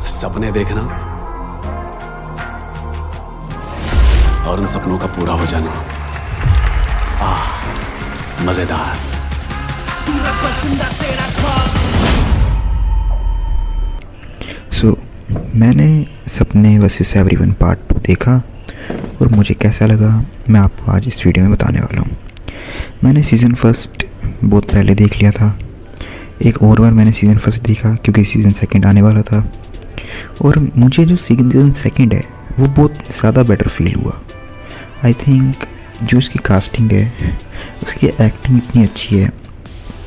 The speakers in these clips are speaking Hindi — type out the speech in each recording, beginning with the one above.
सपने देखना और उन सपनों का पूरा हो जाना मजेदार। मैंने सपने वर्सेस एवरीवन पार्ट 2 देखा और मुझे कैसा लगा मैं आपको आज इस वीडियो में बताने वाला हूँ। मैंने सीज़न फर्स्ट बहुत पहले देख लिया था, एक और बार मैंने सीज़न फर्स्ट देखा क्योंकि सीज़न सेकंड आने वाला था, और मुझे जो सीज़न सेकंड है वो बहुत ज़्यादा बेटर फील हुआ। आई थिंक जो उसकी कास्टिंग है, उसकी एक्टिंग इतनी अच्छी है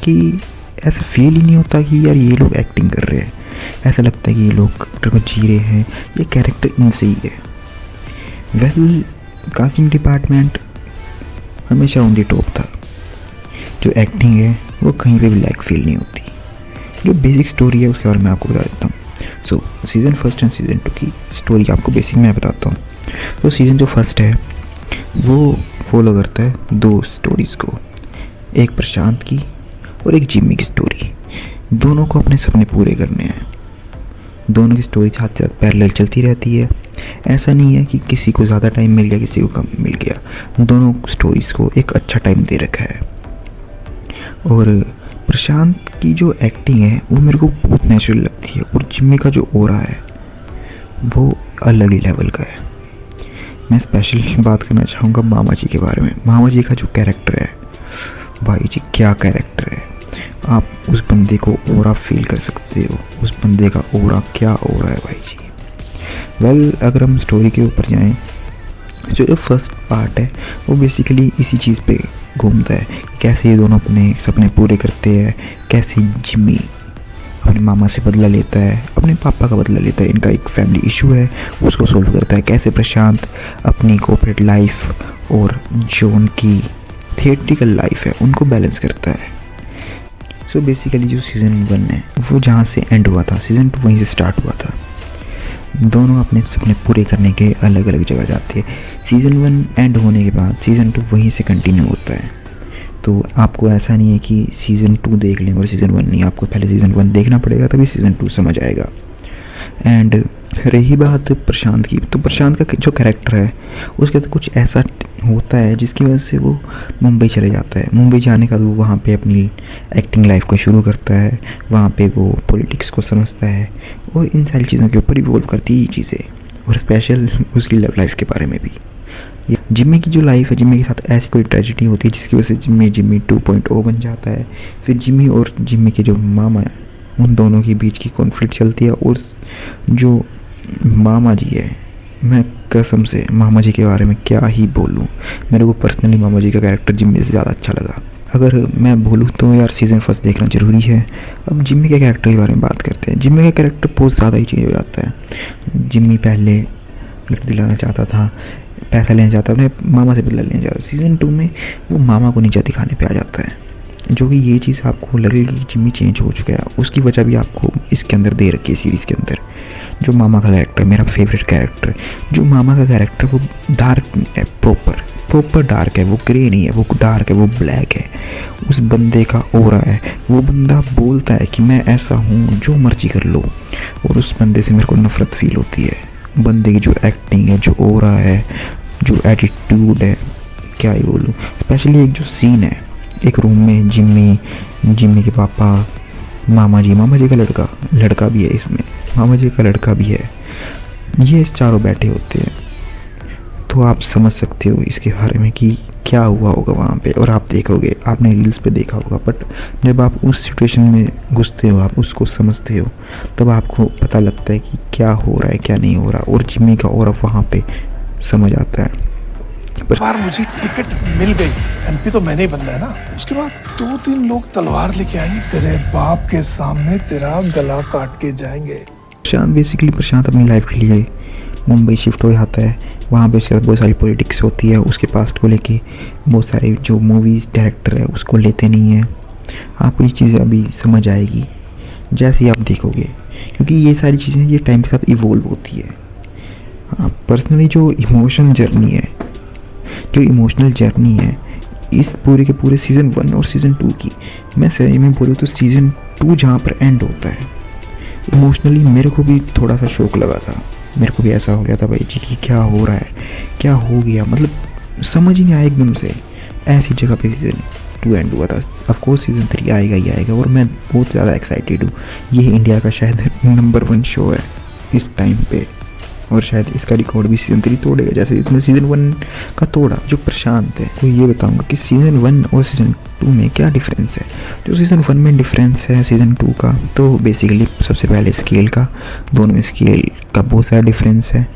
कि ऐसा फील ही नहीं होता कि यार ये लोग एक्टिंग कर रहे हैं। ऐसा लगता है कि ये लोग कैरेक्टर को जी रहे हैं, ये कैरेक्टर इनसे ही है। वेल, कास्टिंग डिपार्टमेंट हमेशा ऑन दी टॉप था। जो एक्टिंग है वो कहीं पे भी लैग फील नहीं होती। जो बेसिक स्टोरी है उसके बारे में आपको बता देता हूँ। सो सीज़न फर्स्ट एंड सीज़न 2 की स्टोरी आपको बेसिक मैं बताता हूँ। तो सीज़न जो फर्स्ट है वो फॉलो करता है दो स्टोरीज़ को, एक प्रशांत की और एक जिम्मी की स्टोरी। दोनों को अपने सपने पूरे करने हैं। दोनों की स्टोरी साथ साथ पैरेलल चलती रहती है। ऐसा नहीं है कि किसी को ज़्यादा टाइम मिल गया किसी को कम मिल गया। दोनों स्टोरीज़ को एक अच्छा टाइम दे रखा है। और प्रशांत की जो एक्टिंग है वो मेरे को बहुत नेचुरल लगती है, और जिम्मी का जो ओरा है वो अलग ही लेवल का है। मैं स्पेशली बात करना चाहूँगा मामा जी के बारे में। मामा जी का जो कैरेक्टर है, भाई जी क्या कैरेक्टर है। आप उस बंदे को ओरा फील कर सकते हो। उस बंदे का ओरा क्या ओरा है भाई जी। वेल, अगर हम स्टोरी के ऊपर जाएं, जो फर्स्ट पार्ट है वो बेसिकली इसी चीज़ पे घूमता है, कैसे ये दोनों अपने सपने पूरे करते हैं, कैसे जिम्मी अपने मामा से बदला लेता है, अपने पापा का बदला लेता है, इनका एक फैमिली इशू है उसको सोल्व करता है, कैसे प्रशांत अपनी कॉर्पोरेट लाइफ और जो उनकी थिएट्रिकल लाइफ है उनको बैलेंस करता है। सो बेसिकली जो सीज़न 1 है वो जहाँ से एंड हुआ था, सीज़न 2 वहीं से स्टार्ट हुआ था। दोनों अपने सपने पूरे करने के अलग अलग जगह जाते हैं। सीज़न 1 एंड होने के बाद सीज़न 2 वहीं से कंटिन्यू होता है। तो आपको ऐसा नहीं है कि सीज़न 2 देख लें और सीज़न 1 नहीं, आपको पहले सीज़न 1 देखना पड़ेगा तभी सीज़न 2 समझ आएगा। एंड रही बात प्रशांत की, तो प्रशांत का जो कैरेक्टर है उसके तो कुछ ऐसा होता है जिसकी वजह से वो मुंबई चले जाता है। मुंबई जाने का वो वहाँ पे अपनी एक्टिंग लाइफ को शुरू करता है। वहाँ पे वो पॉलिटिक्स को समझता है और इन सारी चीज़ों के ऊपर इवॉल्व करती है चीज़ें, और स्पेशल उसकी लव लाइफ के बारे में भी। जिम्मी की जो लाइफ है, जिम्मी के साथ ऐसी कोई ट्रेजिडी होती है जिसकी वजह से जिम्मी 2.0 बन जाता है। फिर जिम्मी और जिम्मी के जो मामा है उन दोनों के बीच की कॉन्फ्लिक्ट चलती है। और जो मामा जी है, मैं कसम से मामा जी के बारे में क्या ही बोलूँ। मेरे को पर्सनली मामा जी का कैरेक्टर जिम्मी से ज़्यादा अच्छा लगा। अगर मैं बोलूँ तो यार सीज़न फर्स्ट देखना ज़रूरी है। अब जिम्मी के कैरेक्टर के बारे में बात करते हैं। जिम्मी का कैरेक्टर बहुत ज़्यादा ही चेंज हो जाता है। जिम्मी पहले लड़ दिलाना चाहता था, पैसा लेना चाहता था, अपने मामा से बदला लेना चाहता। सीज़न 2 में वो मामा को नीचा दिखाने पे आ जाता है, जो कि ये चीज़ आपको लगेगी कि जिम्मी चेंज हो चुका है। उसकी वजह भी आपको इसके अंदर दे रखी है सीरीज़ के अंदर। जो मामा का कैरेक्टर मेरा फेवरेट कैरेक्टर, जो मामा का कैरेक्टर वो डार्क है, प्रॉपर डार्क है। वो ग्रे नहीं है, वो डार्क है, वो ब्लैक है। उस बंदे का ओरा है, वो बंदा बोलता है कि मैं ऐसा हूँ, जो मर्जी कर लो, और उस बंदे से मेरे को नफरत फील होती है। बंदे की जो एक्टिंग है, जो ओरा है, जो एटीट्यूड है, क्या ही बोलूँ। स्पेशली एक जो सीन है, एक रूम में जिम्मी के पापा, मामा जी का लड़का भी है इसमें, मामा जी का लड़का भी है, ये चारों बैठे होते हैं। तो आप समझ सकते हो इसके बारे में कि क्या हुआ होगा वहाँ पे। और आप देखोगे, आपने रील्स पे देखा होगा, बट जब आप उस सिचुएशन में घुसते हो, आप उसको समझते हो, तब आपको पता लगता है कि क्या हो रहा है क्या नहीं हो रहा। और जिम्मी का और वहाँ पे समझ आता है। बार मुझे टिकट मिल गई, एमपी तो मैंने ही बनना है ना। उसके बाद 2-3 लोग तलवार लेके आएंगे, तेरे बाप के सामने तेरा गला काट के जाएंगे। प्रशांत अपनी लाइफ के लिए मुंबई शिफ्ट हो जाता है। वहाँ पे उसके बाद बहुत सारी पॉलिटिक्स होती है, उसके पास्ट को लेके बहुत सारे जो मूवीज़ डायरेक्टर है उसको लेते नहीं हैं। आपको ये चीज़ें अभी समझ आएगी जैसे ही आप देखोगे, क्योंकि ये सारी चीज़ें ये टाइम के साथ इवॉल्व होती है। हाँ, पर्सनली जो इमोशनल जर्नी है इस पूरे के पूरे सीज़न 1 और सीज़न 2 की, मैं सही में बोलूँ तो सीज़न 2 जहाँ पर एंड होता है, इमोशनली मेरे को भी थोड़ा सा शौक लगा था, मेरे को भी ऐसा हो गया था भाई जी कि क्या हो रहा है, क्या हो गया, मतलब समझ ही नहीं आया एकदम से। ऐसी जगह पे सीज़न 2 एंड हुआ था। ऑफकोर्स सीज़न 3 आएगा ही आएगा और मैं बहुत ज़्यादा एक्साइटेड हूँ। ये इंडिया का शायद नंबर 1 शो है इस टाइम पे, और शायद इसका रिकॉर्ड भी सीज़न 3 तोड़ेगा जैसे इसने सीज़न 1 का तोड़ा। जो प्रशांत है वो ये बताऊंगा कि सीज़न 1 और सीज़न 2 में क्या डिफरेंस है। जो सीज़न 1 में डिफरेंस है सीज़न 2 का, तो बेसिकली सबसे पहले स्केल का, दोनों में स्केल का बहुत सारा डिफरेंस है।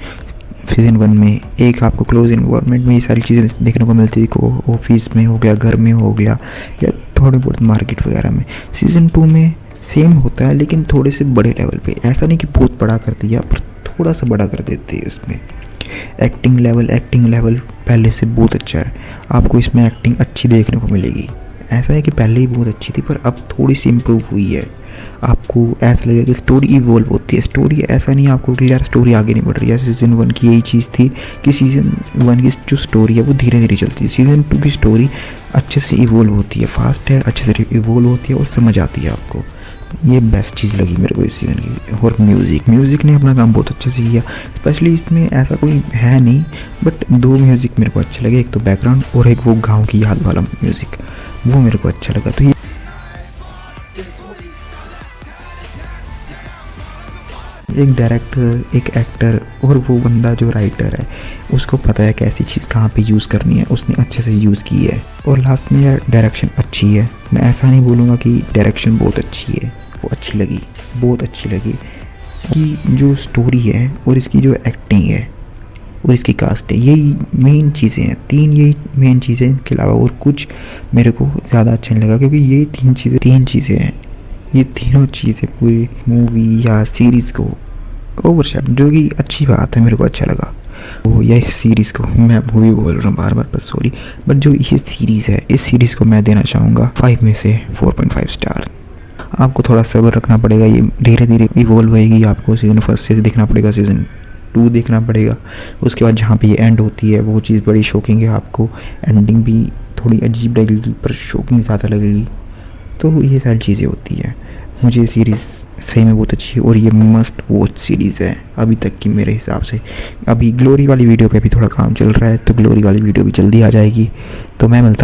सीज़न 1 में एक आपको क्लोज इन्वायरमेंट में ये सारी चीज़ें देखने को मिलती थी, को ऑफिस में हो गया, घर में हो गया, या थोड़े बहुत मार्केट वगैरह में। सीज़न 2 में सेम होता है लेकिन थोड़े से बड़े लेवल पे, ऐसा नहीं कि बहुत बड़ा कर दिया पर थोड़ा सा बड़ा कर देते हैं उसमें। एक्टिंग लेवल पहले से बहुत अच्छा है, आपको इसमें एक्टिंग अच्छी देखने को मिलेगी। ऐसा है कि पहले ही बहुत अच्छी थी पर अब थोड़ी सी इम्प्रूव हुई है। आपको ऐसा लगेगा कि स्टोरी इवॉल्व होती है, स्टोरी ऐसा नहीं आपको कि यार स्टोरी आगे नहीं बढ़ रही है। सीज़न 1 की यही चीज़ थी कि सीज़न 1 की जो स्टोरी है वो धीरे धीरे चलती है, सीज़न 2 की स्टोरी अच्छे से इवॉल्व होती है, फास्ट है, अच्छे से इवॉल्व होती है और समझ आती है आपको। ये बेस्ट चीज़ लगी मेरे को इस सीज़न की। और म्यूज़िक ने अपना काम बहुत अच्छे से किया। स्पेशली इसमें ऐसा कोई है नहीं बट 2 म्यूज़िक मेरे को अच्छे लगे, एक तो बैकग्राउंड और एक वो गांव की याद वाला म्यूज़िक, वो मेरे को अच्छा लगा। तो ये एक डायरेक्टर, एक एक्टर और वो बंदा जो राइटर है उसको पता है कैसी चीज़ कहाँ पे यूज़ करनी है, उसने अच्छे से यूज़ की है। और लास्ट में यार डायरेक्शन अच्छी है, मैं ऐसा नहीं बोलूँगा कि डायरेक्शन बहुत अच्छी है, वो अच्छी लगी, बहुत अच्छी लगी। कि जो स्टोरी है और इसकी जो एक्टिंग है और इसकी कास्ट है, यही मेन चीज़ें हैं, 3 यही मेन चीज़ें। इसके अलावा और कुछ मेरे को ज़्यादा अच्छा नहीं लगा क्योंकि ये 3 चीज़ें हैं, ये तीनों चीज़ें पूरी मूवी या सीरीज़ को ओवरशैडो, जो कि अच्छी बात है, मेरे को अच्छा लगा। वो यह सीरीज़ को मैं मूवी बोल रहा हूँ बार बार, बस सॉरी, बट जो ये सीरीज़ है इस सीरीज़ को मैं देना चाहूँगा 5 में से 4.5 स्टार। आपको थोड़ा सब्र रखना पड़ेगा, ये धीरे धीरे इवॉल्व होएगी, आपको सीज़न 1 से देखना पड़ेगा, सीज़न 2 देखना पड़ेगा, उसके बाद जहाँ पे ये एंड होती है वो चीज़ बड़ी शॉकिंग है। आपको एंडिंग भी थोड़ी अजीब लगेगी पर शॉकिंग ज़्यादा लगेगी। तो ये सारी चीज़ें होती है। मुझे सीरीज़ सही में बहुत अच्छी है और ये मस्ट वॉच सीरीज़ है अभी तक की मेरे हिसाब से। अभी ग्लोरी वाली वीडियो पे भी थोड़ा काम चल रहा है, तो ग्लोरी वाली वीडियो भी जल्दी आ जाएगी। तो मैं मिलता